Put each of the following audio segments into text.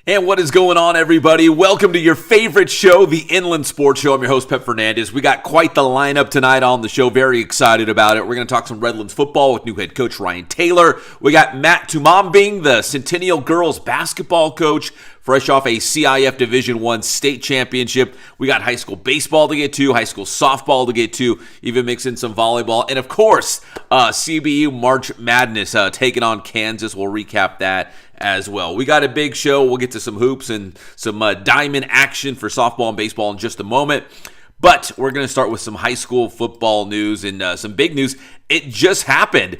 And what is going on, everybody? Welcome to your favorite show, the Inland Sports Show. I'm your host, Pep Fernandez. We got quite the lineup tonight on the show. Very excited about it. We're going to talk some Redlands football with new head coach Ryan Taylor. We got Matt Tumambing, the Centennial girls basketball coach, fresh off a CIF Division I state championship. We got high school baseball to get to, high school softball to get to, even mix in some volleyball. And, of course, CBU March Madness taking on Kansas. We'll recap that as well. We got a big show. We'll get to some hoops and some diamond action for softball and baseball in just a moment. But we're going to start with some high school football news and some big news. It just happened.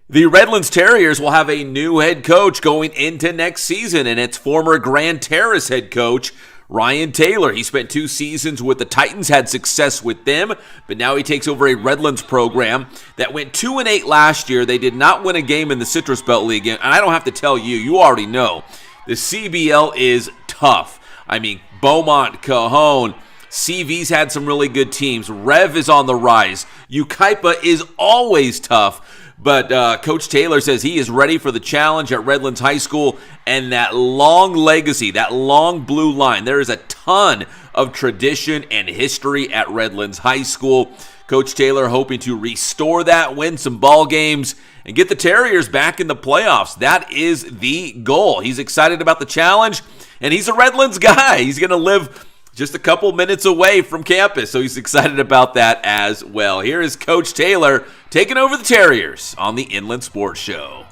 The Redlands Terriers will have a new head coach going into next season, and it's former Grand Terrace head coach Ryan Taylor. He spent 2 seasons with the Titans, had success with them, but now he takes over a Redlands program that went 2-8 last year. They did not win a game in the Citrus Belt League, and I don't have to tell you, you already know. The CBL is tough. I mean, Beaumont, Cajon, CV's had some really good teams. Rev is on the rise. Yucaipa is always tough. But Coach Taylor says he is ready for the challenge at Redlands High School and that long legacy, that long blue line. There is a ton of tradition and history at Redlands High School. Coach Taylor hoping to restore that, win some ball games, and get the Terriers back in the playoffs. That is the goal. He's excited about the challenge, and he's a Redlands guy. He's going to live just a couple minutes away from campus, so he's excited about that as well. Here is Coach Taylor taking over the Terriers on the Inland Sports Show.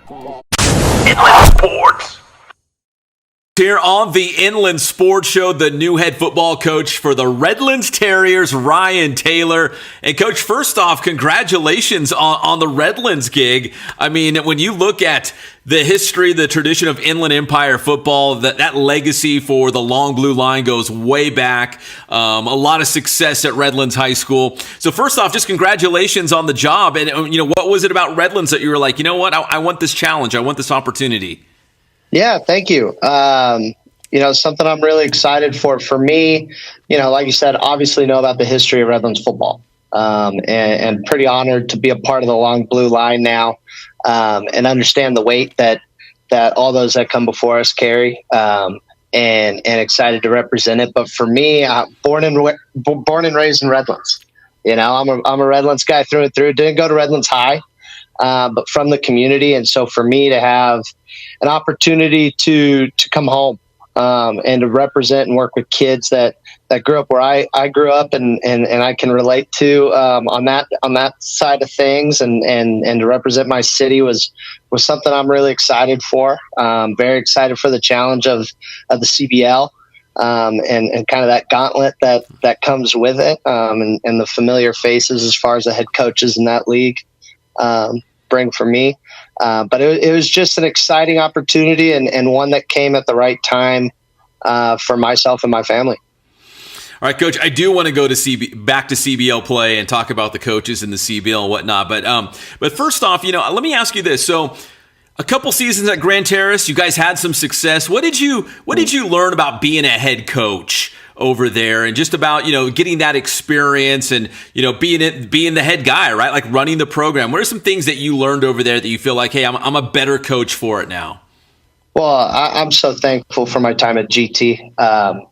Inland Sports. Here on the Inland Sports Show, the new head football coach for the Redlands Terriers, Ryan Taylor. And Coach, first off, congratulations on the Redlands gig. I mean, when you look at the history, the tradition of Inland Empire football, that legacy for the long blue line goes way back. A lot of success at Redlands High School. So first off, just congratulations on the job. And what was it about Redlands that you were like, you know what, I want this challenge, I want this opportunity? Yeah, thank you. Something I'm really excited for. For me, like you said, obviously know about the history of Redlands football, and pretty honored to be a part of the long blue line now, and understand the weight that all those that come before us carry, and excited to represent it. But for me, born and raised in Redlands. I'm a Redlands guy through and through. Didn't go to Redlands High, but from the community, and so for me to have an opportunity to come home and to represent and work with kids that grew up where I grew up and I can relate to on that side of things, and to represent my city was something I'm really excited for. Very excited for the challenge of the CBL. And kind of that gauntlet that comes with it, and the familiar faces as far as the head coaches in that league bring for me. But it was just an exciting opportunity and one that came at the right time for myself and my family. All right, Coach, I do want to go to back to CBL play and talk about the coaches in the CBL and whatnot. But first off, let me ask you this. So, a couple seasons at Grand Terrace, you guys had some success. What did you learn about being a head coach over there, and just about getting that experience and being the head guy, right? Like running the program. What are some things that you learned over there that you feel like, hey, I'm a better coach for it now? Well, I'm so thankful for my time at GT.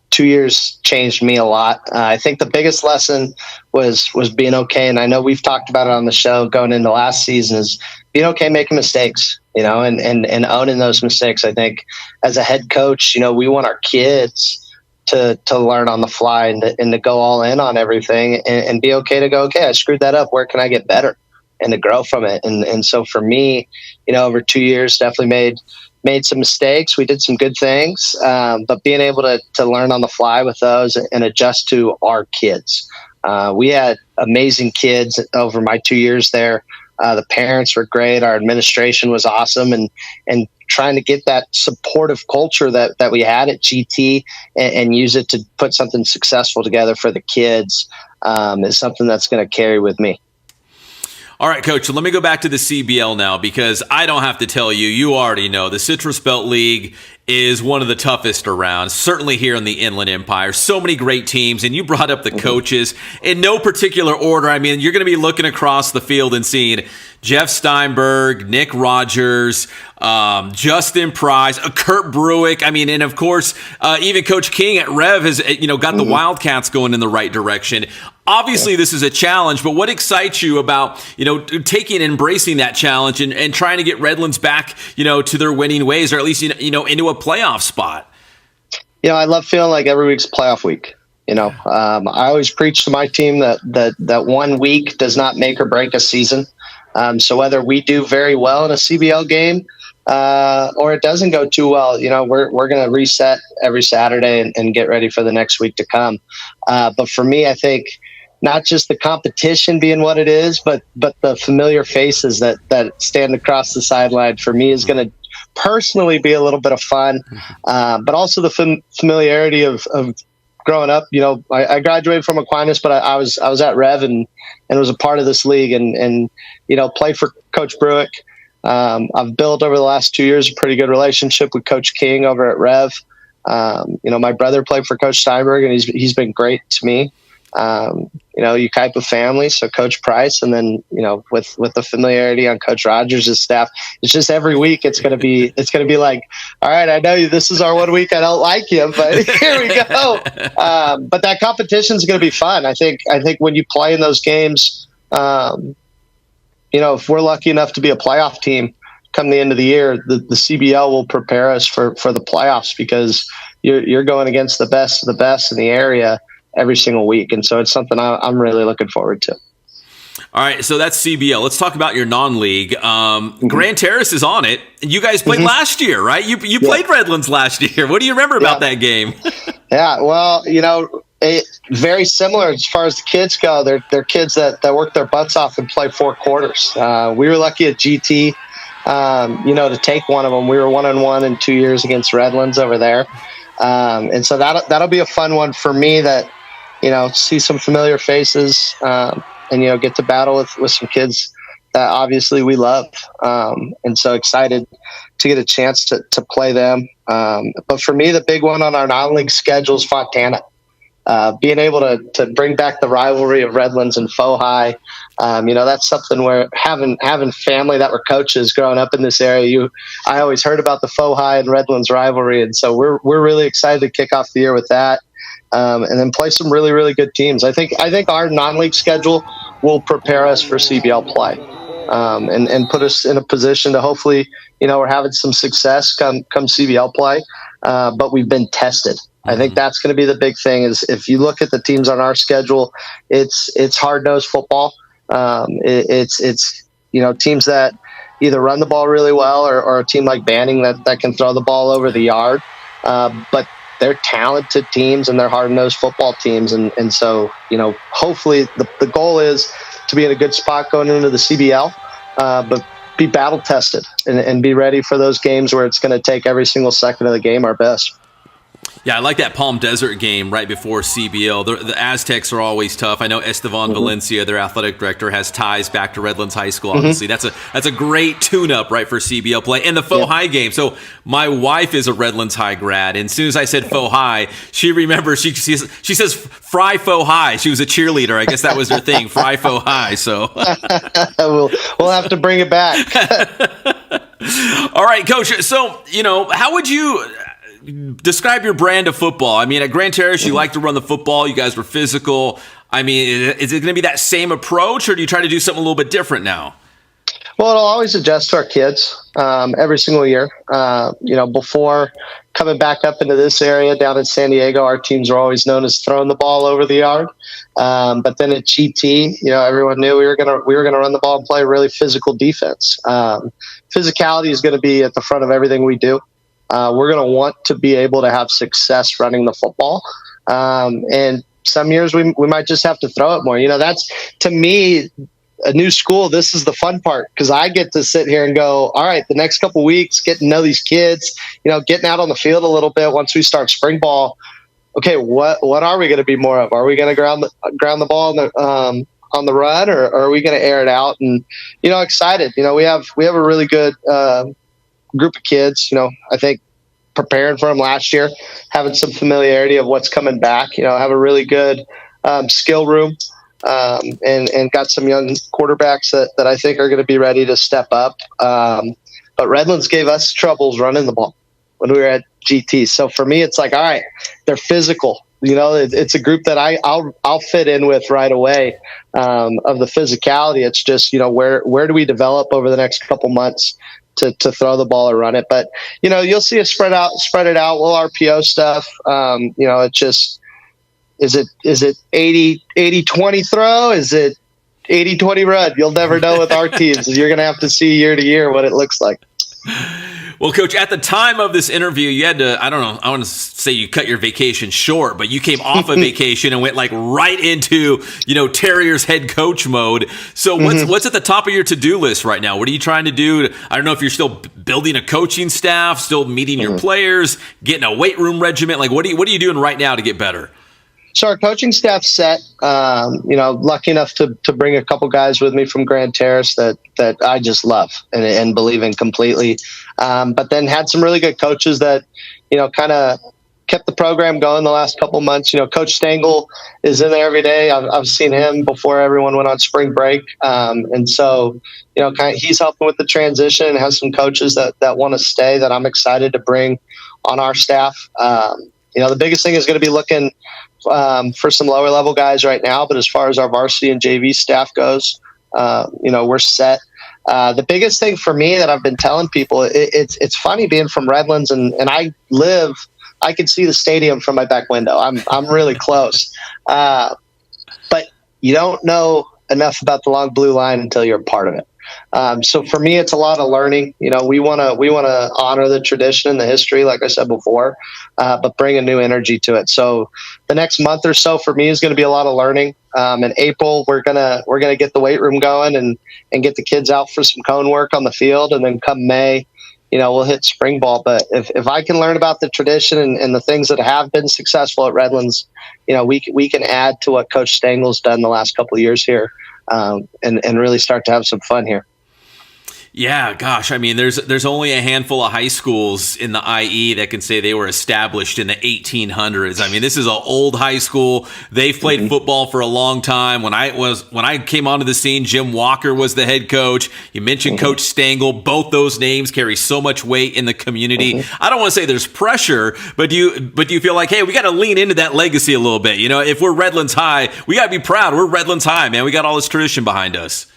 2 years changed me a lot. I think the biggest lesson was being okay. And I know we've talked about it on the show going into last season, is being okay making mistakes, and owning those mistakes. I think as a head coach, we want our kids to learn on the fly and to go all in on everything and be okay to go, okay, I screwed that up. Where can I get better? And to grow from it. And so for me, over 2 years, definitely made some mistakes. We did some good things, but being able to learn on the fly with those and adjust to our kids. We had amazing kids over my 2 years there. The parents were great. Our administration was awesome, and trying to get that supportive culture that we had at GT and use it to put something successful together for the kids is something that's going to carry with me. All right, Coach, let me go back to the CBL now, because I don't have to tell you, you already know the Citrus Belt League is one of the toughest around, certainly here in the Inland Empire. So many great teams, and you brought up the coaches in no particular order. I mean, you're going to be looking across the field and seeing Jeff Steinberg, Nick Rogers, Justin Price, Kurt Bruick. I mean, and of course, even Coach King at Rev has got the Wildcats going in the right direction. Obviously, this is a challenge, but what excites you about taking and embracing that challenge and trying to get Redlands back to their winning ways, or at least into a playoff spot? I love feeling like every week's playoff week. I always preach to my team that 1 week does not make or break a season. So whether we do very well in a CBL game or it doesn't go too well, we're going to reset every Saturday and get ready for the next week to come. But for me, I think not just the competition being what it is, but the familiar faces that stand across the sideline for me is going to personally be a little bit of fun, but also the familiarity of growing up. I graduated from Aquinas, but I was at Rev and was a part of this league and played for Coach Bruick. I've built over the last 2 years a pretty good relationship with Coach King over at Rev. My brother played for Coach Steinberg, and he's been great to me. Ukaipa family, so Coach Price, and then with the familiarity on Coach Rogers' staff, it's just every week it's gonna be like, all right, I know you, this is our 1 week I don't like you, but here we go. But that competition is gonna be fun. I think when you play in those games, if we're lucky enough to be a playoff team come the end of the year, the CBL will prepare us for the playoffs, because you're going against the best of the best in the area every single week. And so it's something I'm really looking forward to. All right, so that's CBL. Let's talk about your non-league. Grand Terrace is on it. You guys played last year, right? You played Redlands last year. What do you remember about that game? Yeah, well, very similar as far as the kids go. They're kids that work their butts off and play 4 quarters. We were lucky at GT, to take one of them. We were 1-1 in 2 years against Redlands over there. And so that'll be a fun one for me, that see some familiar faces, and get to battle with some kids that obviously we love, and so excited to get a chance to play them. But for me, the big one on our non-league schedule is Fontana. Being able to bring back the rivalry of Redlands and Fohi, that's something where having family that were coaches growing up in this area, I always heard about the Fohi and Redlands rivalry, and so we're really excited to kick off the year with that, and then play some really, really good teams. I think our non-league schedule will prepare us for CBL play. and put us in a position to hopefully, we're having some success come CBL play. But we've been tested. I think that's going to be the big thing is if you look at the teams on our schedule, it's hard-nosed football. It's teams that either run the ball really well or a team like Banning that can throw the ball over the yard. But they're talented teams and they're hard-nosed football teams. And so, hopefully the goal is to be in a good spot going into the CBL, but be battle-tested and be ready for those games where it's going to take every single second of the game our best. Yeah, I like that Palm Desert game right before CBL. The Aztecs are always tough. I know Estevan Valencia, their athletic director, has ties back to Redlands High School. Obviously, that's a great tune-up right for CBL play. And the Faux High game. So my wife is a Redlands High grad, and as soon as I said Faux High, she remembers. She says Fry Faux High. She was a cheerleader. I guess that was her thing, Fry Faux High. So we'll have to bring it back. All right, Coach. So how would you describe your brand of football? I mean, at Grand Terrace, you like to run the football. You guys were physical. I mean, is it going to be that same approach, or do you try to do something a little bit different now? Well, it'll always adjust to our kids every single year. Before coming back up into this area down in San Diego, our teams were always known as throwing the ball over the yard. But then at GT, everyone knew we were gonna run the ball and play really physical defense. Physicality is going to be at the front of everything we do. We're going to want to be able to have success running the football. And some years we might just have to throw it more. That's, to me, a new school. This is the fun part because I get to sit here and go, all right, the next couple weeks, get to know these kids, getting out on the field a little bit once we start spring ball. Okay, what are we going to be more of? Are we going to ground the ball on the run, or are we going to air it out? And, excited. We have a really good group of kids, I think preparing for them last year, having some familiarity of what's coming back, have a really good skill room, and got some young quarterbacks that I think are going to be ready to step up. But Redlands gave us troubles running the ball when we were at GT. So for me, it's like, all right, they're physical. It's a group that I'll fit in with right away, of the physicality. It's just, where do we develop over the next couple months to throw the ball or run it? But, you'll see us spread it out. We'll RPO stuff. It just, is it 80-20 throw? Is it 80-20 run? You'll never know with our teams. You're going to have to see year to year what it looks like. Well, Coach, at the time of this interview, you had to, I don't know, I want to say you cut your vacation short, but you came off of vacation and went right into, Terriers head coach mode. So what's at the top of your to-do list right now? What are you trying to do? I don't know if you're still building a coaching staff, still meeting your players, getting a weight room regiment. Like, what are you doing right now to get better? So our coaching staff's set. Lucky enough to bring a couple guys with me from Grand Terrace that I just love and believe in completely. But then had some really good coaches that, kind of kept the program going the last couple months. Coach Stengel is in there every day. I've seen him before everyone went on spring break. And so, he's helping with the transition and has some coaches that want to stay that I'm excited to bring on our staff. The biggest thing is going to be looking for some lower level guys right now, but as far as our varsity and JV staff goes, we're set. The biggest thing for me that I've been telling people, it's funny being from Redlands and I can see the stadium from my back window. I'm really close. But you don't know enough about the long blue line until you're a part of it. So for me, it's a lot of learning. We want to honor the tradition and the history, like I said before, but bring a new energy to it. So the next month or so for me is going to be a lot of learning. In April, we're gonna get the weight room going and get the kids out for some cone work on the field, and then come May, we'll hit spring ball. But if I can learn about the tradition and the things that have been successful at Redlands, we can add to what Coach Stengel's done the last couple of years here. And really start to have some fun here. Yeah, gosh, I mean, there's only a handful of high schools in the IE that can say they were established in the 1800s. I mean, this is an old high school. They've played football for a long time. When I came onto the scene, Jim Walker was the head coach. You mentioned Coach Stengel. Both those names carry so much weight in the community. I don't want to say there's pressure, but do you feel like, hey, we got to lean into that legacy a little bit? If we're Redlands High, we got to be proud. We're Redlands High, man. We got all this tradition behind us.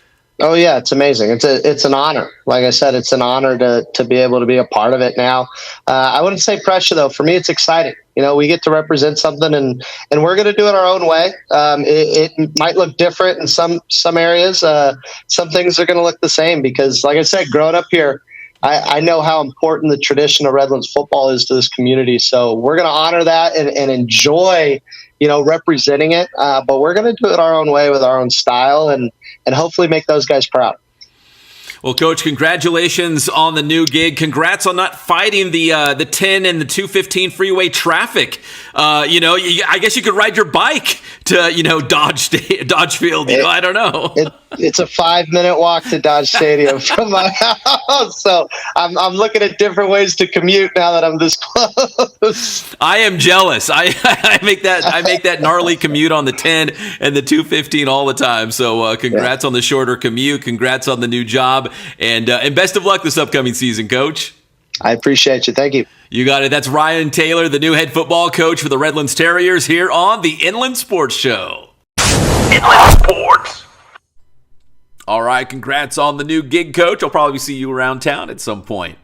Oh yeah, it's amazing. It's an honor. Like I said, it's an honor to be able to be a part of it now. I wouldn't say pressure though. For me, it's exciting. We get to represent something, and we're going to do it our own way. It might look different in some areas. Some things are going to look the same because, like I said, growing up here, I know how important the tradition of Redlands football is to this community. So we're going to honor that and enjoy, representing it. But we're going to do it our own way with our own style and hopefully make those guys proud. Well, Coach, congratulations on the new gig. Congrats on not fighting the 10 and the 215 freeway traffic. I guess you could ride your bike to, Dodge Field. I don't know. It's a 5-minute walk to Dodge Stadium from my house. So I'm looking at different ways to commute now that I'm this close. I am jealous. I make that gnarly commute on the 10 and the 215 all the time. So congrats on the shorter commute. Congrats on the new job. And best of luck this upcoming season, Coach. I appreciate you. Thank you. You got it. That's Ryan Taylor, the new head football coach for the Redlands Terriers here on the Inland Sports Show. Inland Sports. All right, congrats on the new gig, Coach. I'll probably see you around town at some point.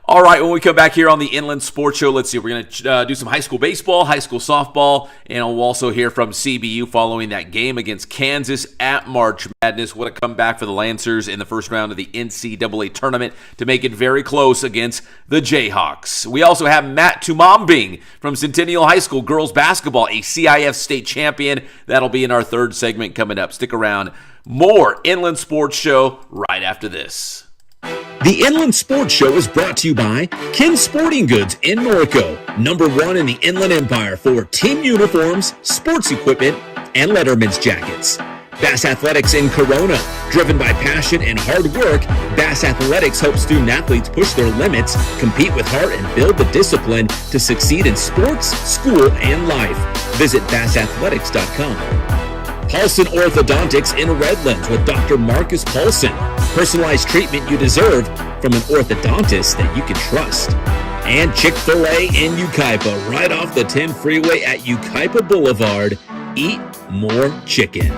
All right, when we come back here on the Inland Sports Show, let's see. We're going to do some high school baseball, high school softball, and we'll also hear from CBU following that game against Kansas at March Madness. What a comeback for the Lancers in the first round of the NCAA Tournament to make it very close against the Jayhawks. We also have Matt Tumambing from Centennial High School girls basketball, a CIF state champion. That'll be in our third segment coming up. Stick around. More Inland Sports Show right after this. The Inland Sports Show is brought to you by Ken Sporting Goods in Norco, #1 in the Inland Empire for team uniforms, sports equipment, and Letterman's jackets. Bass Athletics in Corona, driven by passion and hard work, Bass Athletics helps student athletes push their limits, compete with heart, and build the discipline to succeed in sports, school, and life. Visit bassathletics.com. Paulson Orthodontics in Redlands with Dr. Marcus Paulson. Personalized treatment you deserve from an orthodontist that you can trust. And Chick-fil-A in Yucaipa, right off the 10 freeway at Yucaipa Boulevard. Eat more chicken.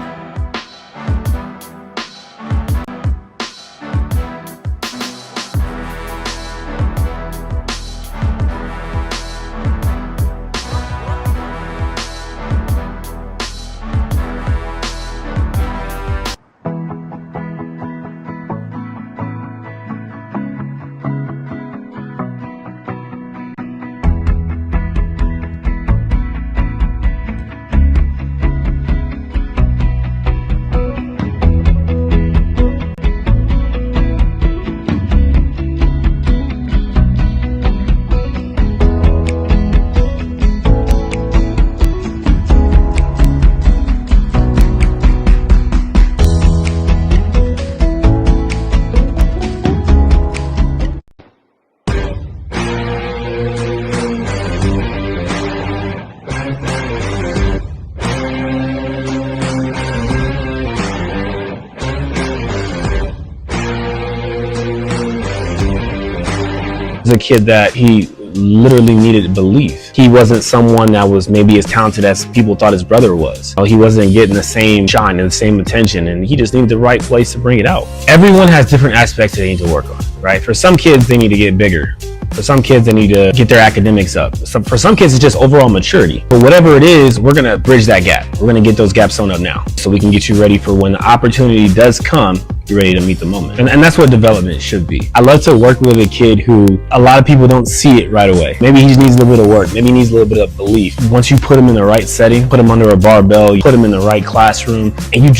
Was a kid that he literally needed belief. He wasn't someone that was maybe as talented as people thought his brother was. He wasn't getting the same shine and the same attention, and he just needed the right place to bring it out. Everyone has different aspects that they need to work on, right? For some kids, they need to get bigger. For some kids, they need to get their academics up. For some kids, it's just overall maturity. But whatever it is, we're going to bridge that gap. We're going to get those gaps sewn up now so we can get you ready for when the opportunity does come, you're ready to meet the moment. And that's what development should be. I love to work with a kid who a lot of people don't see it right away. Maybe he just needs a little bit of work. Maybe he needs a little bit of belief. Once you put him in the right setting, put him under a barbell, you put him in the right classroom, and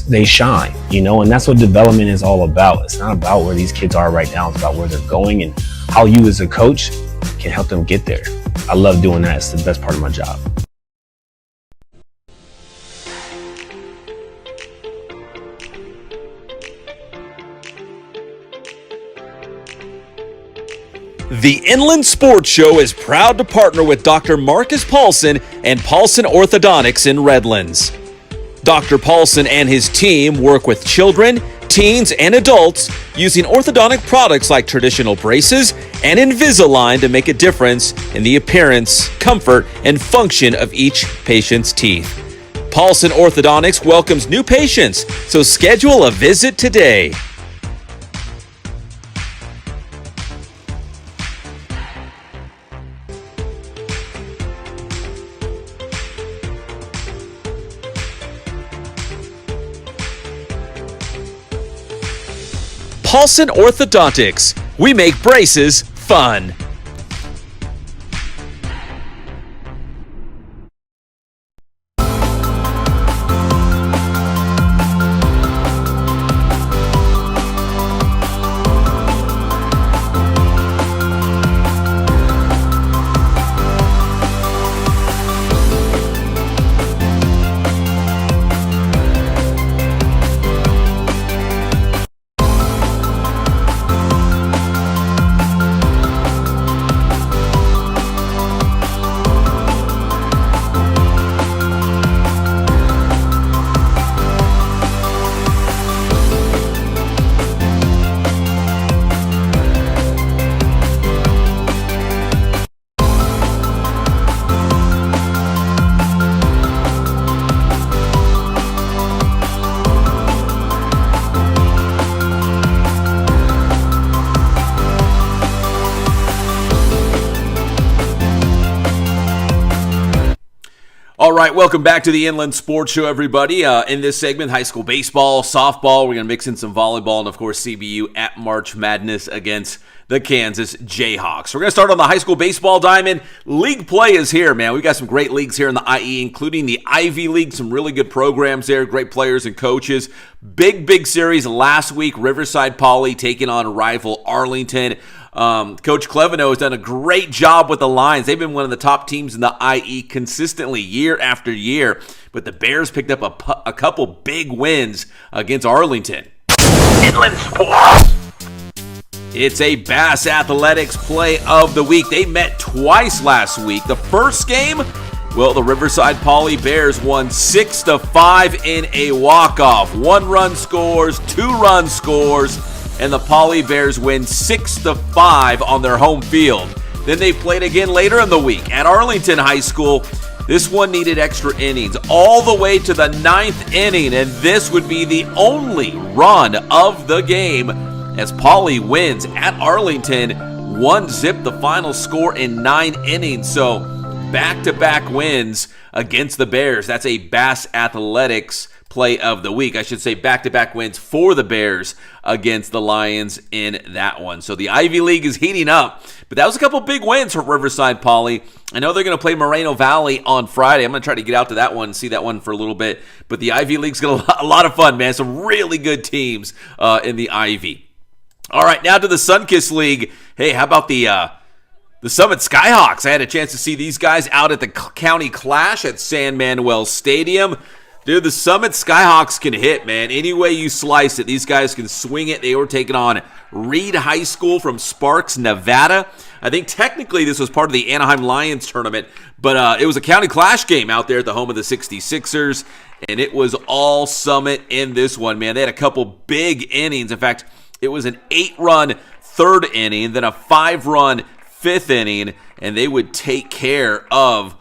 they shine, and that's what development is all about. It's not about where these kids are right now. It's about where they're going and how you as a coach can help them get there. I love doing that. It's the best part of my job. The Inland Sports Show is proud to partner with Dr. Marcus Paulson and Paulson Orthodontics in Redlands. Dr. Paulson and his team work with children, teens, and adults using orthodontic products like traditional braces and Invisalign to make a difference in the appearance, comfort, and function of each patient's teeth. Paulson Orthodontics welcomes new patients, so schedule a visit today. Paulson Orthodontics. We make braces fun. All right, welcome back to the Inland Sports Show, everybody. In this segment, high school baseball, softball, we're going to mix in some volleyball, and of course, CBU at March Madness against the Kansas Jayhawks. We're going to start on the high school baseball diamond. League play is here, man. We've got some great leagues here in the IE, including the Ivy League, some really good programs there, great players and coaches. Big series last week, Riverside Poly taking on rival Arlington. Coach Cleveno has done a great job with the Lions. They've been one of the top teams in the IE consistently year after year, but the Bears picked up a couple big wins against Arlington. Inland Sports. It's a Bass Athletics play of the week. They met twice last week. The first game, well, the Riverside Poly Bears won 6-5 in a walk-off. 1-run scores, 2-run scores, and the Poly Bears win 6-5 on their home field. Then they played again later in the week at Arlington High School. This one needed extra innings all the way to the 9th inning, and this would be the only run of the game as Poly wins at Arlington. 1-0 the final score in 9 innings. So back-to-back wins against the Bears. That's a Bass Athletics play of the week. I should say back-to-back wins for the Bears against the Lions in that one. So the Ivy League is heating up, but that was a couple big wins for Riverside Poly. I know they're going to play Moreno Valley on Friday. I'm going to try to get out to that one and see that one for a little bit, but the Ivy League's got a lot of fun, man. Some really good teams in the Ivy. All right, now to the Sunkiss League. Hey, how about the Summit Skyhawks? I had a chance to see these guys out at the County Clash at San Manuel Stadium. Dude, the Summit Skyhawks can hit, man. Any way you slice it, these guys can swing it. They were taking on Reed High School from Sparks, Nevada. I think technically this was part of the Anaheim Lions tournament, but it was a County Clash game out there at the home of the 66ers, and it was all Summit in this one, man. They had a couple big innings. In fact, it was an 8-run third inning, then a 5-run fifth inning, and they would take care of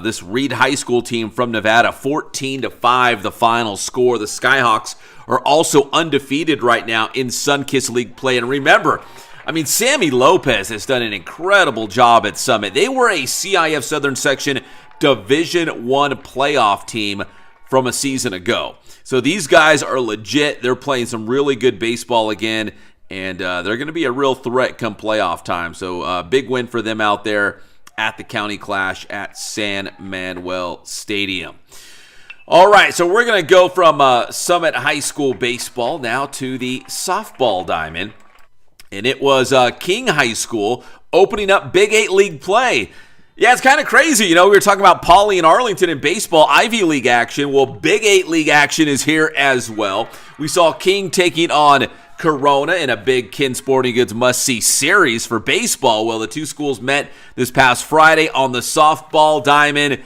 this Reed High School team from Nevada. 14-5 the final score. The Skyhawks are also undefeated right now in Sunkiss League play. And remember, I mean, Sammy Lopez has done an incredible job at Summit. They were a CIF Southern Section Division I playoff team from a season ago. So these guys are legit. They're playing some really good baseball again, and they're going to be a real threat come playoff time. So big win for them out there at the County Clash at San Manuel Stadium. All right, so we're going to go from Summit High School baseball now to the softball diamond. And it was King High School opening up Big 8 League play. Yeah, it's kind of crazy. You know, we were talking about Poly and Arlington in baseball, Ivy League action. Well, Big 8 League action is here as well. We saw King taking on Corona in a big Kin Sporting Goods must-see series for baseball. Well, the two schools met this past Friday on the softball diamond.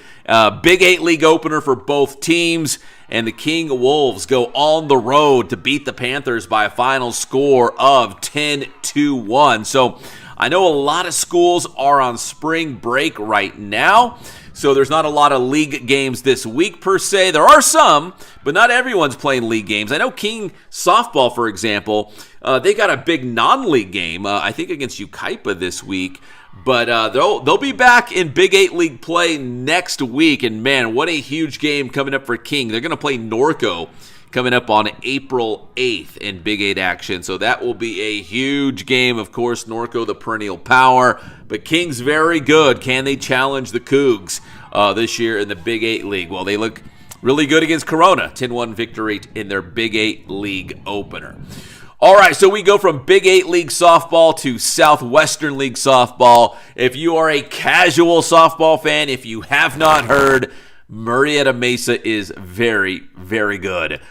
Big 8 League opener for both teams. And the King Wolves go on the road to beat the Panthers by a final score of 10-1. So I know a lot of schools are on spring break right now. So there's not a lot of league games this week per se. There are some, but not everyone's playing league games. I know King softball, for example, they got a big non-league game, I think against Ukaipa this week. But they'll be back in Big 8 League play next week. And, man, what a huge game coming up for King. They're going to play Norco coming up on April 8th in Big 8 action. So that will be a huge game. Of course, Norco, the perennial power. But King's very good. Can they challenge the Cougs this year in the Big 8 League? Well, they look really good against Corona. 10-1 victory in their Big 8 League opener. All right, so we go from Big 8 League softball to Southwestern League softball. If you are a casual softball fan, if you have not heard, Murrieta Mesa is very, very good.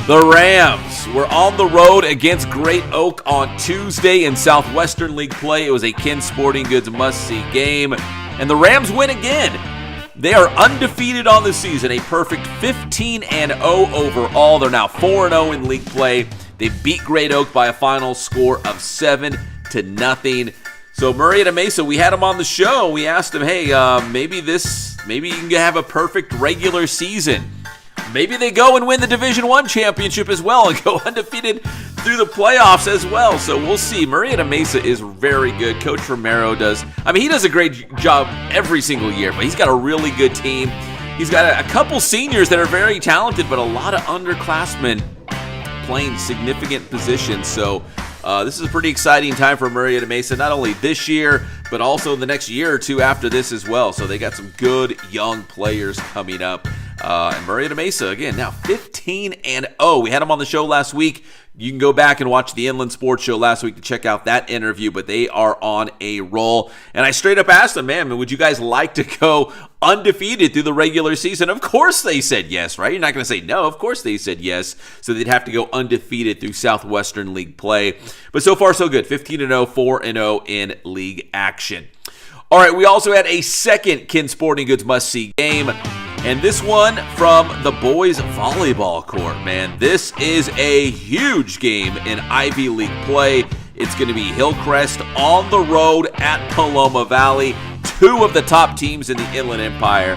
The Rams were on the road against Great Oak on Tuesday in Southwestern League play. It was a Ken Sporting Goods must-see game, and the Rams win again. They are undefeated on the season, a perfect 15-0 overall. They're now 4-0 in league play. They beat Great Oak by a final score of 7-0. So Murrieta Mesa, we had him on the show. We asked him, hey, maybe you can have a perfect regular season. Maybe they go and win the Division I championship as well and go undefeated through the playoffs as well. So we'll see. Murrieta Mesa is very good. Coach Romero he does a great job every single year, but he's got a really good team. He's got a couple seniors that are very talented, but a lot of underclassmen playing significant positions. So this is a pretty exciting time for Murrieta Mesa, not only this year, but also the next year or two after this as well. So they got some good young players coming up. And Murrieta Mesa, again, now 15-0. We had them on the show last week. You can go back and watch the Inland Sports Show last week to check out that interview, but they are on a roll. And I straight up asked them, man, would you guys like to go undefeated through the regular season? Of course they said yes, right? You're not going to say no. Of course they said yes. So they'd have to go undefeated through Southwestern League play. But so far, so good. 15-0, 4-0 in league action. All right, we also had a second Ken Sporting Goods must-see game. And this one from the boys volleyball court, man. This is a huge game in Ivy League play. It's going to be Hillcrest on the road at Paloma Valley, two of the top teams in the Inland Empire.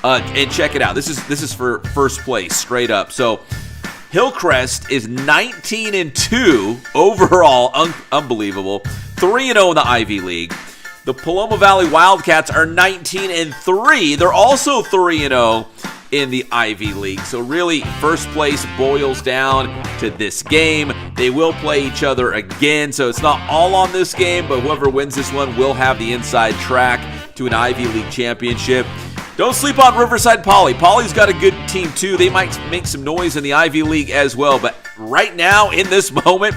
And check it out. This is for first place, straight up. So Hillcrest is 19-2 overall, unbelievable. 3-0 in the Ivy League. The Paloma Valley Wildcats are 19-3. They're also 3-0 in the Ivy League. So really, first place boils down to this game. They will play each other again, so it's not all on this game, but whoever wins this one will have the inside track to an Ivy League championship. Don't sleep on Riverside Poly. Poly's got a good team too. They might make some noise in the Ivy League as well, but right now, in this moment,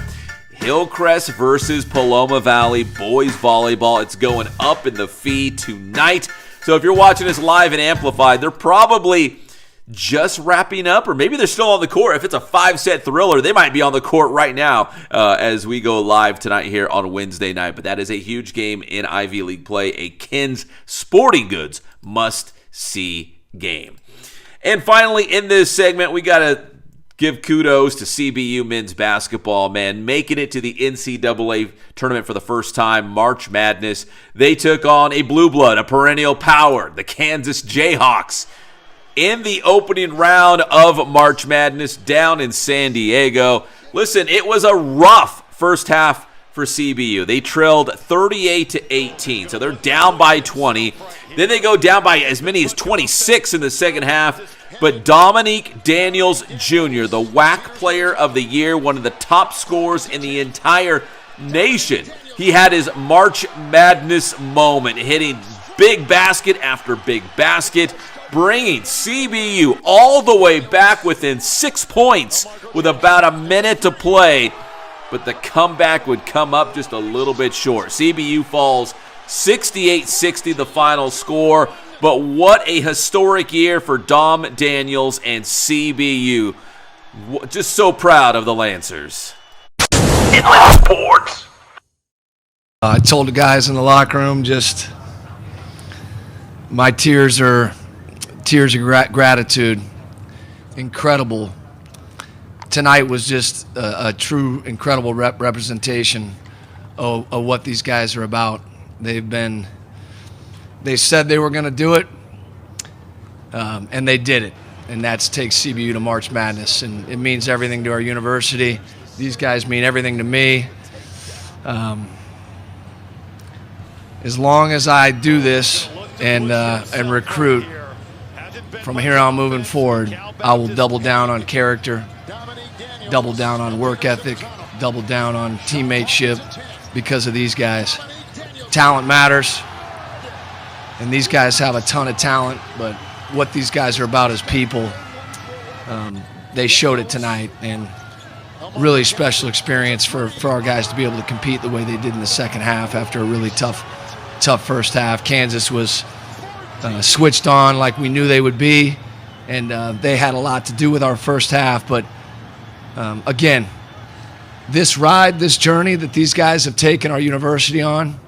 Hillcrest versus Paloma Valley boys volleyball. It's going up in the feed tonight. So if you're watching this live and amplified, they're probably just wrapping up, or maybe they're still on the court. If it's a 5-set thriller, they might be on the court right now as we go live tonight here on Wednesday night. But that is a huge game in Ivy League play, a Ken's Sporting Goods must-see game. And finally, in this segment, we got to give kudos to CBU men's basketball, man, making it to the NCAA tournament for the first time, March Madness. They took on a blue blood, a perennial power, the Kansas Jayhawks, in the opening round of March Madness down in San Diego. Listen, it was a rough first half for CBU. They trailed 38-18, so they're down by 20. Then they go down by as many as 26 in the second half. But Dominique Daniels Jr., the WAC Player of the Year, one of the top scorers in the entire nation, he had his March Madness moment, hitting big basket after big basket, bringing CBU all the way back within 6 points with about a minute to play. But the comeback would come up just a little bit short. CBU falls 68-60, the final score. But what a historic year for Dom Daniels and CBU. Just so proud of the Lancers. Inland Sports. I told the guys in the locker room, just my tears of gratitude. Incredible. Tonight was just a true incredible representation of what these guys are about. They said they were going to do it. And they did it. And that's takes CBU to March Madness. And it means everything to our university. These guys mean everything to me. As long as I do this and recruit from here on moving forward, I will double down on character, double down on work ethic, double down on teammateship because of these guys. Talent matters, and these guys have a ton of talent, but what these guys are about as people, they showed it tonight, and really special experience for our guys to be able to compete the way they did in the second half after a really tough first half. Kansas was switched on like we knew they would be, and they had a lot to do with our first half. But again, this ride, this journey that these guys have taken our university on,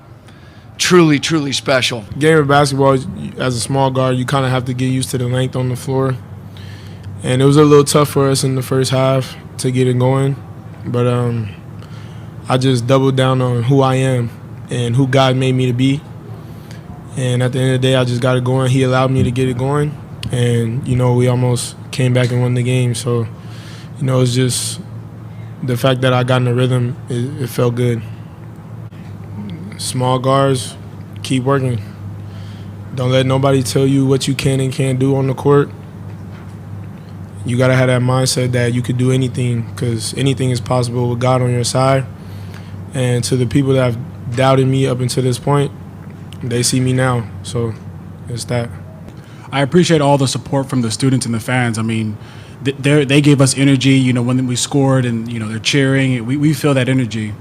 truly, truly special. Game of basketball, as a small guard, you kind of have to get used to the length on the floor. And it was a little tough for us in the first half to get it going. But I just doubled down on who I am and who God made me to be. And at the end of the day, I just got it going. He allowed me to get it going. And, we almost came back and won the game. So, it's just the fact that I got in the rhythm, it felt good. Small guards, keep working. Don't let nobody tell you what you can and can't do on the court. You got to have that mindset that you could do anything, because anything is possible with God on your side. And to the people that have doubted me up until this point, they see me now. So it's that. I appreciate all the support from the students and the fans. I mean, they gave us energy, when we scored, and, they're cheering. We feel that energy.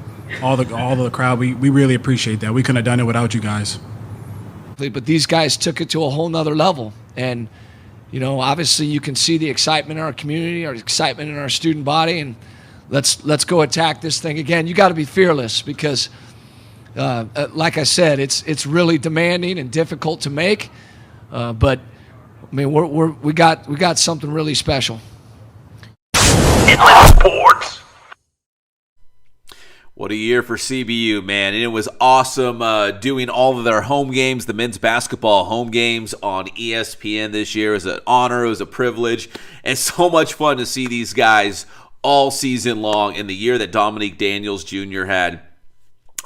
All the crowd, we really appreciate that. We couldn't have done it without you guys. But these guys took it to a whole nother level. And, obviously you can see the excitement in our community, our excitement in our student body, and let's go attack this thing again. You got to be fearless because, like I said, it's really demanding and difficult to make. But I mean, we got something really special. Inland Sports. What a year for CBU, man. And it was awesome doing all of their home games, the men's basketball home games on ESPN this year. It was an honor. It was a privilege. And so much fun to see these guys all season long. In the year that Dominique Daniels Jr. had,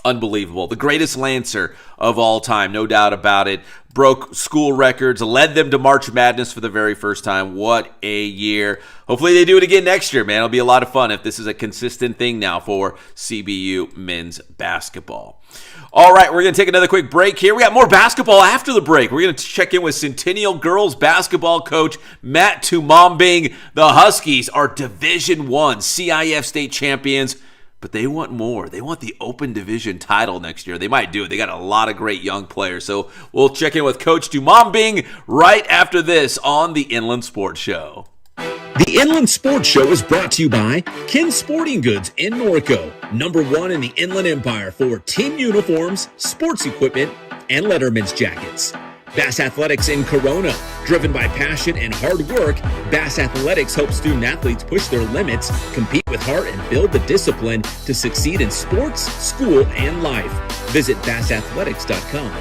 unbelievable. The greatest Lancer of all time, no doubt about it. Broke school records, led them to March Madness for the very first time. What a year. Hopefully they do it again next year, man. It'll be a lot of fun if this is a consistent thing now for CBU men's basketball. All right, we're going to take another quick break here. We got more basketball after the break. We're going to check in with Centennial girls basketball coach Matt Tumambing. The Huskies are Division I CIF state champions, but they want more. They want the Open Division title next year. They might do it. They got a lot of great young players. So we'll check in with Coach Tumambing right after this on the Inland Sports Show. The Inland Sports Show is brought to you by Kin Sporting Goods in Norco, #1 in the Inland Empire for team uniforms, sports equipment, and Letterman's jackets. Bass Athletics in Corona. Driven by passion and hard work, Bass Athletics helps student athletes push their limits, compete with heart, and build the discipline to succeed in sports, school, and life. Visit bassathletics.com.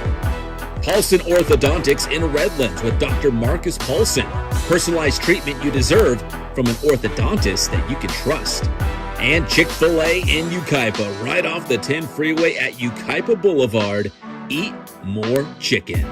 Paulson Orthodontics in Redlands with Dr. Marcus Paulson. Personalized treatment you deserve from an orthodontist that you can trust. And Chick-fil-A in Yucaipa, right off the 10 freeway at Yucaipa Boulevard. Eat more chicken.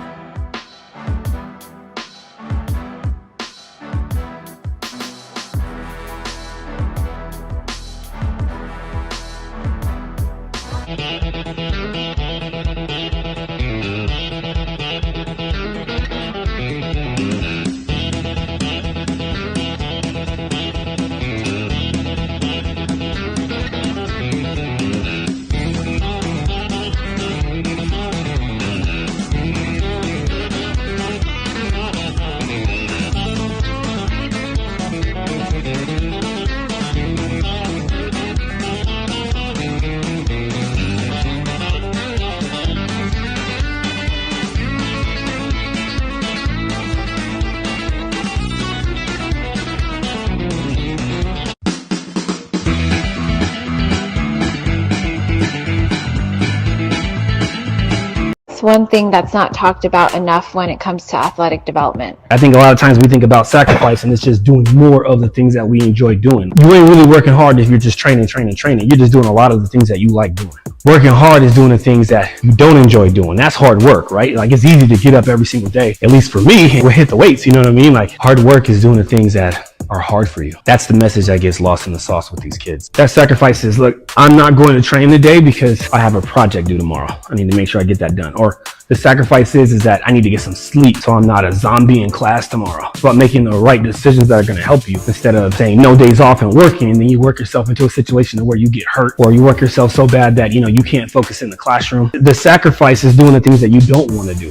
what's one thing that's not talked about enough when it comes to athletic development? I think a lot of times we think about sacrifice and it's just doing more of the things that we enjoy doing. You ain't really working hard if you're just training. You're just doing a lot of the things that you like doing. Working hard is doing the things that you don't enjoy doing. That's hard work, right? Like, it's easy to get up every single day, at least for me, and hit the weights, you know what I mean? Like, hard work is doing the things that are hard for you. That's the message that gets lost in the sauce with these kids. That sacrifice is, look, I'm not going to train today because I have a project due tomorrow. I need to make sure I get that done. Or the sacrifice is that I need to get some sleep so I'm not a zombie in class tomorrow. It's about making the right decisions that are going to help you instead of saying no days off and working, and then you work yourself into a situation where you get hurt, or you work yourself so bad that, you know, you can't focus in the classroom. The sacrifice is doing the things that you don't want to do.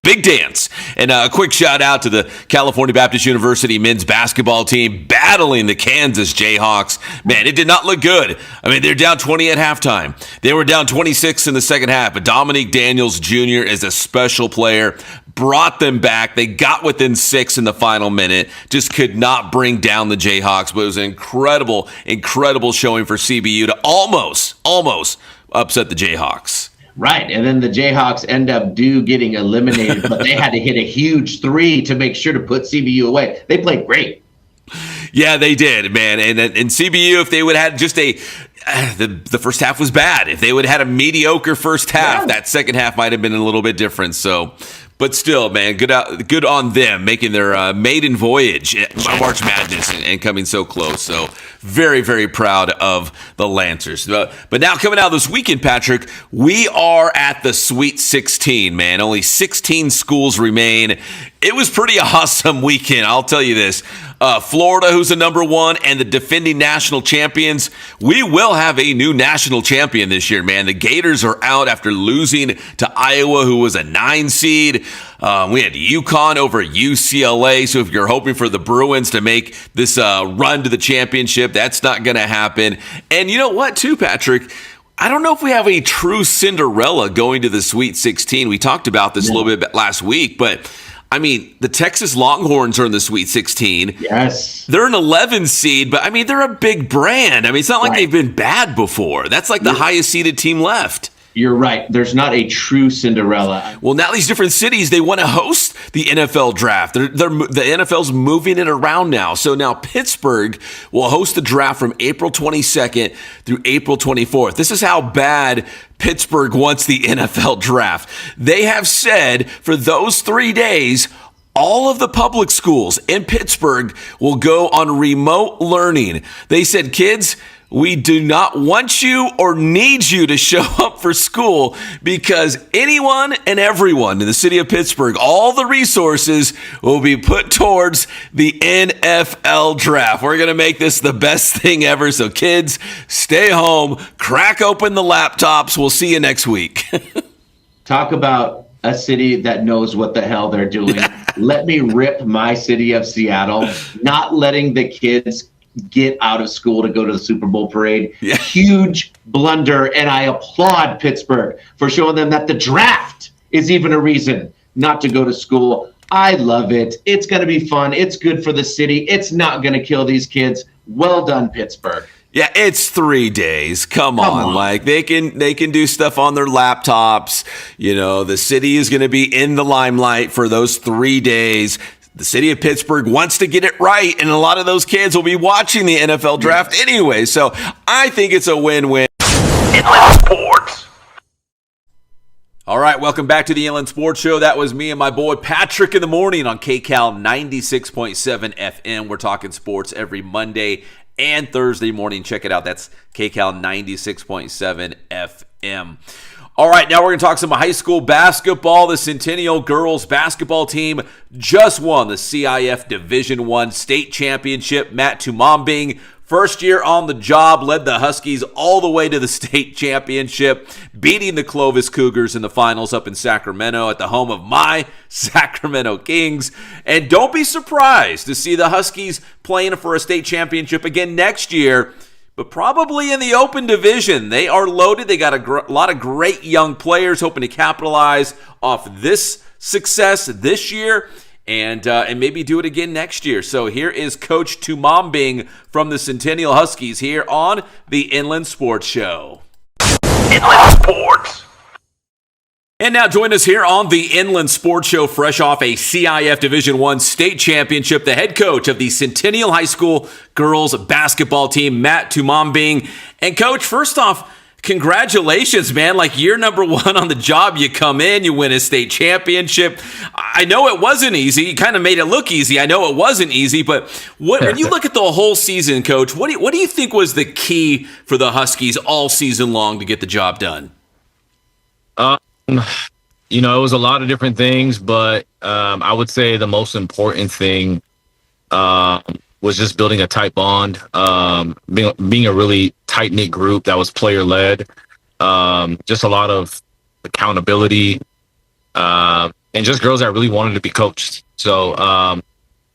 Big dance. And a quick shout out to the California Baptist University men's basketball team battling the Kansas Jayhawks. Man, it did not look good. I mean, they're down 20 at halftime. They were down 26 in the second half, but Dominique Daniels Jr. is a special player. Brought them back. They got within 6 in the final minute. Just could not bring down the Jayhawks, but it was an incredible showing for CBU to almost upset the Jayhawks. Right, and then the Jayhawks end up getting eliminated, but they had to hit a huge 3 to make sure to put CBU away. They played great. Yeah, they did, man. And CBU, if they would have had just the first half was bad. If they would have had a mediocre first half, that second half might have been a little bit different. So, but still, man, good on them making their maiden voyage at March Madness and coming so close. So, very, very proud of the Lancers. But now coming out this weekend, Patrick, we are at the Sweet 16, man. Only 16 schools remain. It was pretty awesome weekend, I'll tell you this. Florida, who's the number 1, and the defending national champions. We will have a new national champion this year, man. The Gators are out after losing to Iowa, who was a 9 seed. We had UConn over UCLA. So if you're hoping for the Bruins to make this run to the championship, that's not going to happen. And you know what, too, Patrick? I don't know if we have a true Cinderella going to the Sweet 16. We talked about this a little bit last week, but I mean, the Texas Longhorns are in the Sweet 16. Yes. They're an 11 seed, but I mean, they're a big brand. I mean, it's not like they've been bad before. That's like the highest seeded team left. You're right. There's not a true Cinderella. Well, now these different cities, they want to host the NFL draft. The NFL's moving it around now. So now Pittsburgh will host the draft from April 22nd through April 24th. This is how bad Pittsburgh wants the NFL draft. They have said for those 3 days, all of the public schools in Pittsburgh will go on remote learning. They said, kids, we do not want you or need you to show up for school because anyone and everyone in the city of Pittsburgh, all the resources will be put towards the NFL draft. We're going to make this the best thing ever. So kids, stay home, crack open the laptops. We'll see you next week. Talk about a city that knows what the hell they're doing. Let me rip my city of Seattle, not letting the kids get out of school to go to the Super Bowl parade. Yeah. Huge blunder, and I applaud Pittsburgh for showing them that the draft is even a reason not to go to school. I love it. It's going to be fun. It's good for the city. It's not going to kill these kids. Well done, Pittsburgh. Yeah, it's 3 days. Come on. Like they can do stuff on their laptops. You know, the city is going to be in the limelight for those 3 days. The city of Pittsburgh wants to get it right, and a lot of those kids will be watching the NFL draft anyway. So I think it's a win-win. Inland Sports. All right, welcome back to the Inland Sports Show. That was me and my boy Patrick in the morning on KCAL 96.7 FM. We're talking sports every Monday and Thursday morning. Check it out. That's KCAL 96.7 FM. All right, now we're going to talk some high school basketball. The Centennial girls basketball team just won the CIF Division I state championship. Matt Tumambing, first year on the job, led the Huskies all the way to the state championship, beating the Clovis Cougars in the finals up in Sacramento at the home of my Sacramento Kings. And don't be surprised to see the Huskies playing for a state championship again next year, but probably in the open division. They are loaded. They got a lot of great young players hoping to capitalize off this success this year and maybe do it again next year. So here is Coach Tumambing from the Centennial Huskies here on the Inland Sports Show. Inland Sports. And now join us here on the Inland Sports Show, fresh off a CIF Division I state championship, the head coach of the Centennial High School girls basketball team, Matt Tumambing. And Coach, first off, congratulations, man. Like, year number one on the job, you come in, you win a state championship. I know it wasn't easy. You kind of made it look easy. I know it wasn't easy, but when you look at the whole season, Coach, what do you think was the key for the Huskies all season long to get the job done? You know, it was a lot of different things, but I would say the most important thing was just building a tight bond, being a really tight-knit group that was player-led, just a lot of accountability, and just girls that really wanted to be coached. So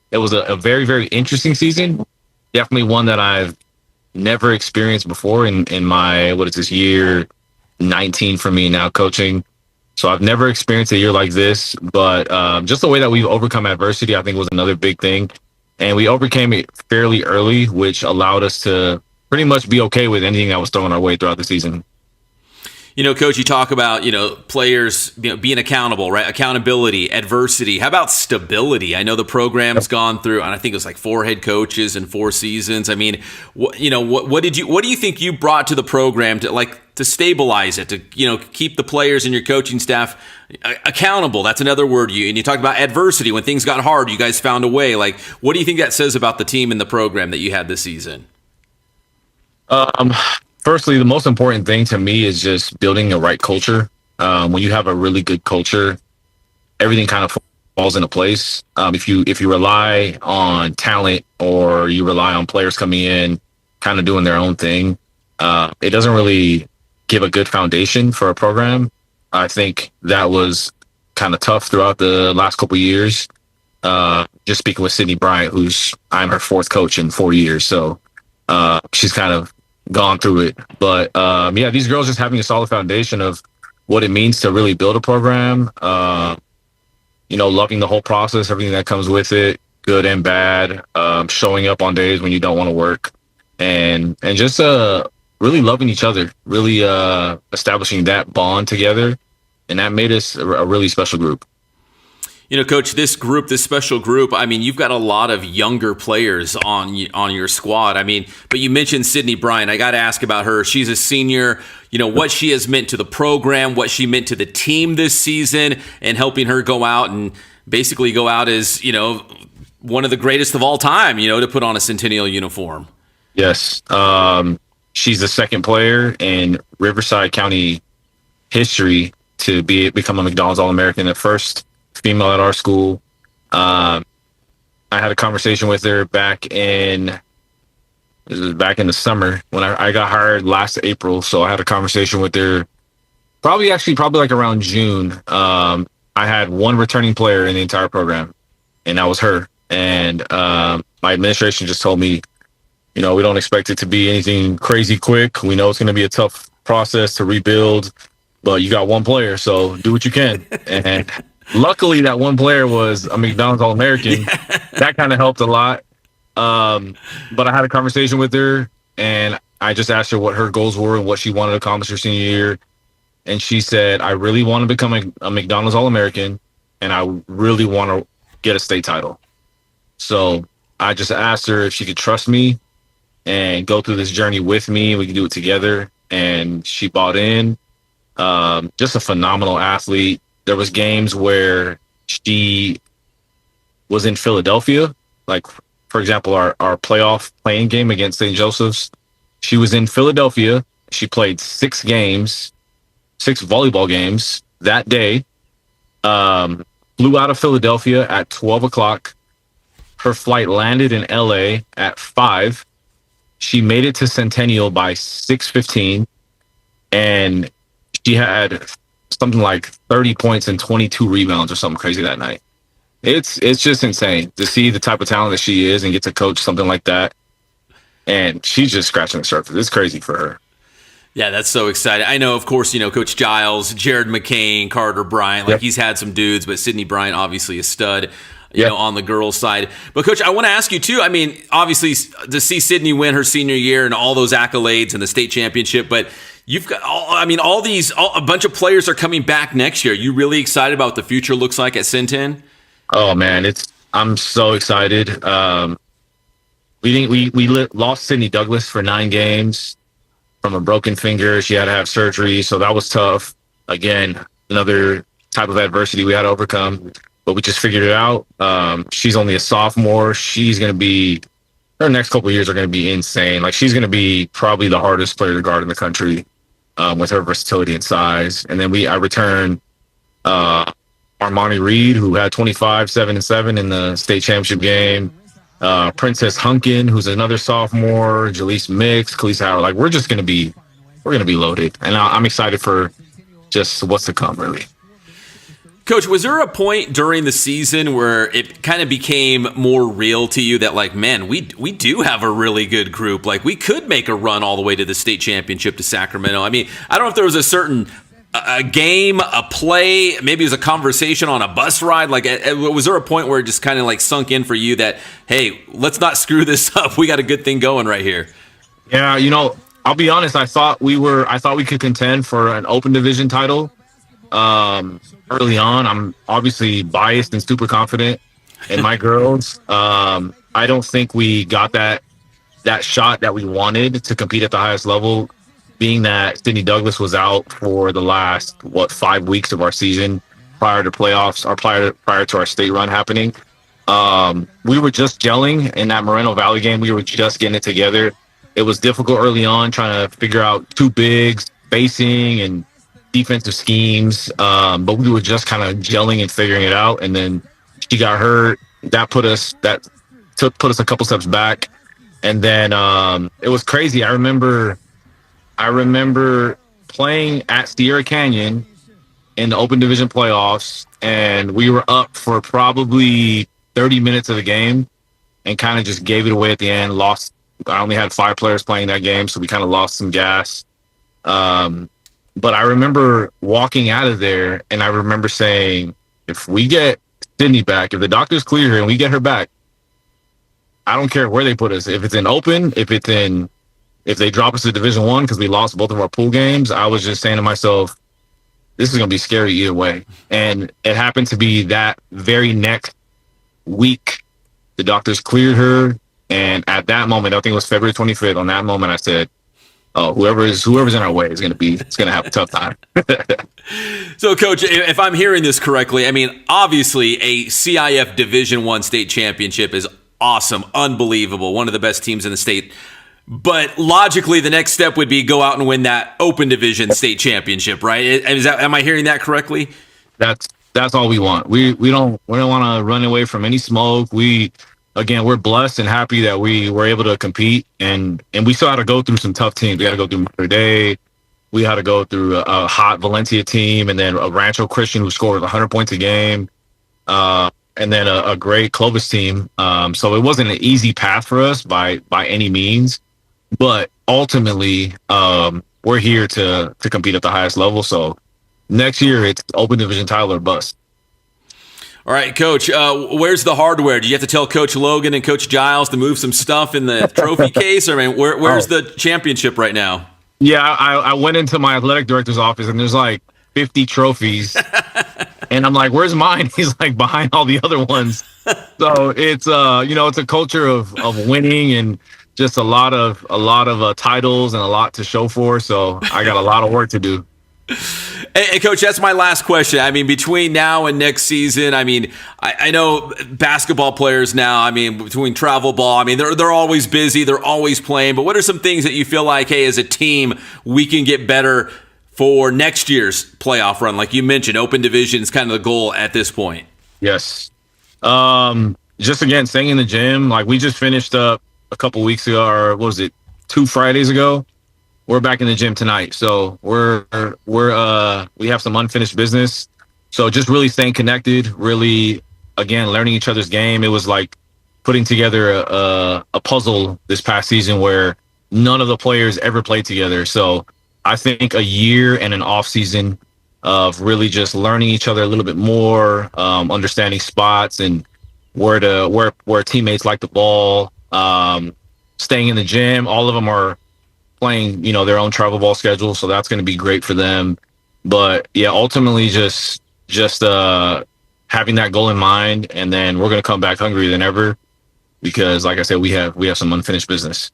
it was a very, very interesting season, definitely one that I've never experienced before in my, year 19 for me now coaching. So I've never experienced a year like this, but just the way that we've overcome adversity, I think, was another big thing. And we overcame it fairly early, which allowed us to pretty much be okay with anything that was thrown our way throughout the season. You know, Coach, you talk about, players being accountable, right? Accountability, adversity. How about stability? I know the program's gone through, and I think it was like 4 head coaches in 4 seasons. I mean, what do you think you brought to the program to stabilize it, to keep the players and your coaching staff accountable? That's another word. You talk about adversity. When things got hard, you guys found a way. Like, what do you think that says about the team and the program that you had this season? Firstly, the most important thing to me is just building a right culture. When you have a really good culture, everything kind of falls into place. If you rely on talent, or you rely on players coming in, kind of doing their own thing, it doesn't really give a good foundation for a program. I think that was kind of tough throughout the last couple of years. Just speaking with Sydney Bryant, I'm her 4th coach in 4 years, so she's kind of gone through it. But these girls just having a solid foundation of what it means to really build a program, loving the whole process, everything that comes with it, good and bad, showing up on days when you don't want to work, and just really loving each other, really establishing that bond together, and that made us a really special group. Coach, this special group, I mean, you've got a lot of younger players on your squad. I mean, but you mentioned Sydney Bryant. I got to ask about her. She's a senior. What she has meant to the program, what she meant to the team this season, and helping her go out as, one of the greatest of all time, to put on a Centennial uniform. Yes. She's the second player in Riverside County history to become a McDonald's All-American, the first female at our school. I had a conversation with her back in the summer when I got hired last April. So I had a conversation with her probably like around June. I had one returning player in the entire program, and that was her. And my administration just told me, we don't expect it to be anything crazy quick. We know it's going to be a tough process to rebuild, but you got one player, so do what you can. And luckily, that one player was a McDonald's All-American. That kind of helped a lot. But I had a conversation with her, and I just asked her what her goals were and what she wanted to accomplish her senior year. And she said, I really want to become a McDonald's All-American, and I really want to get a state title. So I just asked her if she could trust me and go through this journey with me. We could do it together. And she bought in. Just a phenomenal athlete. There was games where she was in Philadelphia, like, for example, our playoff playing game against St. Joseph's. She was in Philadelphia. She played 6 games, 6 volleyball games that day. Flew out of Philadelphia at 12 o'clock. Her flight landed in LA at 5. She made it to Centennial by 6:15, and she had something like 30 points and 22 rebounds or something crazy that night. It's just insane to see the type of talent that she is and get to coach something like that. And she's just scratching the surface. It's crazy for her. Yeah, that's so exciting. I know, of course, Coach Giles, Jared McCain, Carter Bryant, he's had some dudes, but Sydney Bryant, obviously a stud, you know, on the girls' side. But, Coach, I want to ask you, too, I mean, obviously, to see Sydney win her senior year and all those accolades and the state championship, but you've got, a bunch of players are coming back next year. You really excited about what the future looks like at Centennial? Oh, man, I'm so excited. We lost Sydney Douglas for 9 games from a broken finger. She had to have surgery, so that was tough. Again, another type of adversity we had to overcome, but we just figured it out. She's only a sophomore. Her next couple of years are going to be insane. Like, she's going to be probably the hardest player to guard in the country with her versatility and size. And then I returned Armani Reed, who had 25, 7 and 7 in the state championship game. Princess Hunkin, who's another sophomore, Jaleese Mix, Khaleesa Howard. Like, we're going to be loaded, and I'm excited for just what's to come, really. Coach, was there a point during the season where it kind of became more real to you that, like, man, we do have a really good group. Like, we could make a run all the way to the state championship to Sacramento. I mean, I don't know if there was a certain a game, a play, maybe it was a conversation on a bus ride. Like, was there a point where it just kind of like sunk in for you that, hey, let's not screw this up. We got a good thing going right here. Yeah, I'll be honest. I thought we could contend for an open division title early on. I'm obviously biased and super confident in my girls. I don't think we got that shot that we wanted to compete at the highest level, being that Sydney Douglas was out for the last 5 weeks of our season prior to playoffs or prior to our state run happening. We were just gelling in that Moreno Valley game. We were just getting it together. It was difficult early on trying to figure out 2 bigs, spacing, and defensive schemes. But we were just kind of gelling and figuring it out. And then she got hurt. That put us a couple steps back. And then it was crazy. I remember playing at Sierra Canyon in the open division playoffs, and we were up for probably 30 minutes of the game and kind of just gave it away at the end. Lost. I only had 5 players playing that game, so we kind of lost some gas. But I remember walking out of there, and I remember saying, if we get Sydney back, if the doctors clear her and we get her back, I don't care where they put us. If it's in open, if they drop us to Division I because we lost both of our pool games, I was just saying to myself, this is going to be scary either way. And it happened to be that very next week, the doctors cleared her. And at that moment, I think it was February 25th, on that moment, I said, oh, whoever's in our way it's going to have a tough time. So, Coach, if I'm hearing this correctly, I mean, obviously a CIF Division I state championship is awesome, unbelievable, one of the best teams in the state. But logically, the next step would be go out and win that open division state championship, right? Am I hearing that correctly? That's all we want. We don't want to run away from any smoke. We're blessed and happy that we were able to compete, and we still had to go through some tough teams. We had to go through Notre Dame. We had to go through a hot Valencia team, and then a Rancho Christian who scored 100 points a game, and then a great Clovis team. So it wasn't an easy path for us by any means. But ultimately, we're here to compete at the highest level. So next year, it's open division title or bust. All right, Coach, where's the hardware? Do you have to tell Coach Logan and Coach Giles to move some stuff in the trophy case? Or, I mean, where's the championship right now? Yeah, I went into my athletic director's office, and there's like 50 trophies. And I'm like, where's mine? He's like, behind all the other ones. So it's it's a culture of winning and just a lot of titles and a lot to show for. So I got a lot of work to do. Hey, Coach, that's my last question. I mean, between now and next season, I mean, I know basketball players now, I mean, between travel ball, I mean, they're always busy, they're always playing. But what are some things that you feel like, hey, as a team, we can get better for next year's playoff run? Like you mentioned, open division is kind of the goal at this point. Yes. Just again, staying in the gym. Like we just finished up a couple weeks ago, or what was it, 2 Fridays ago? We're back in the gym tonight. So we have some unfinished business. So just really staying connected, really, again, learning each other's game. It was like putting together a puzzle this past season where none of the players ever played together. So I think a year and an off season of really just learning each other a little bit more, understanding spots and where teammates like the ball, staying in the gym. All of them are playing, their own travel ball schedule, so that's going to be great for them. But yeah, ultimately just having that goal in mind, and then we're going to come back hungrier than ever because, like I said, we have some unfinished business.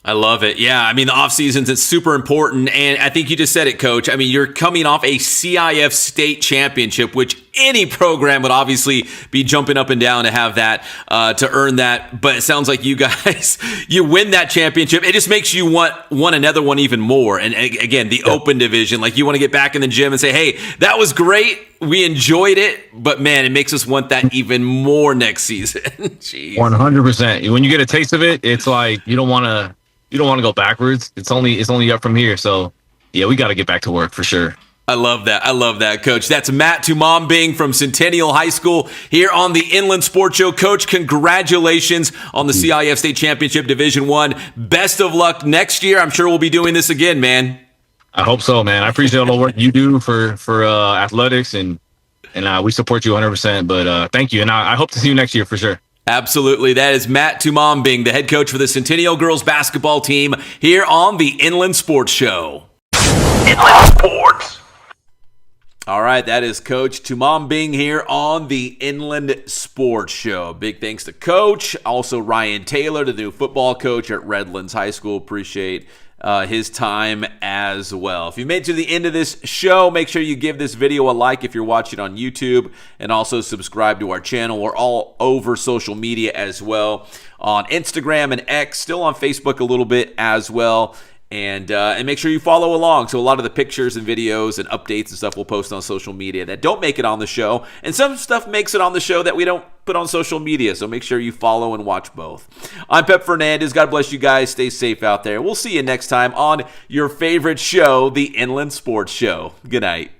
I love it. Yeah, I mean, the off seasons, it's super important. And I think you just said it, Coach. I mean, you're coming off a CIF state championship, which any program would obviously be jumping up and down to have that, to earn that. But it sounds like you guys, you win that championship. It just makes you want another one even more. And again, the open division, like you want to get back in the gym and say, hey, that was great. We enjoyed it. But man, it makes us want that even more next season. Jeez. 100%. When you get a taste of it, it's like you don't want to go backwards. It's only up from here. So yeah, we got to get back to work for sure. I love that, Coach. That's Matt Tumambing from Centennial High School here on the Inland Sports Show. Coach, congratulations on the CIF State Championship Division I. Best of luck next year. I'm sure we'll be doing this again, man. I hope so, man. I appreciate all the work you do for athletics, and we support you 100%. But thank you, and I hope to see you next year for sure. Absolutely. That is Matt Tumambing, the head coach for the Centennial girls basketball team here on the Inland Sports Show. Inland Sports. All right, that is Coach Tumambing here on the Inland Sports Show. Big thanks to Coach, also Ryan Taylor, the new football coach at Redlands High School. Appreciate his time as well. If you made it to the end of this show, make sure you give this video a like if you're watching on YouTube, and also subscribe to our channel. We're all over social media as well, on Instagram and X, still on Facebook a little bit as well. And make sure you follow along. So a lot of the pictures and videos and updates and stuff we'll post on social media that don't make it on the show. And some stuff makes it on the show that we don't put on social media. So make sure you follow and watch both. I'm Pep Fernandez. God bless you guys. Stay safe out there. We'll see you next time on your favorite show, the Inland Sports Show. Good night.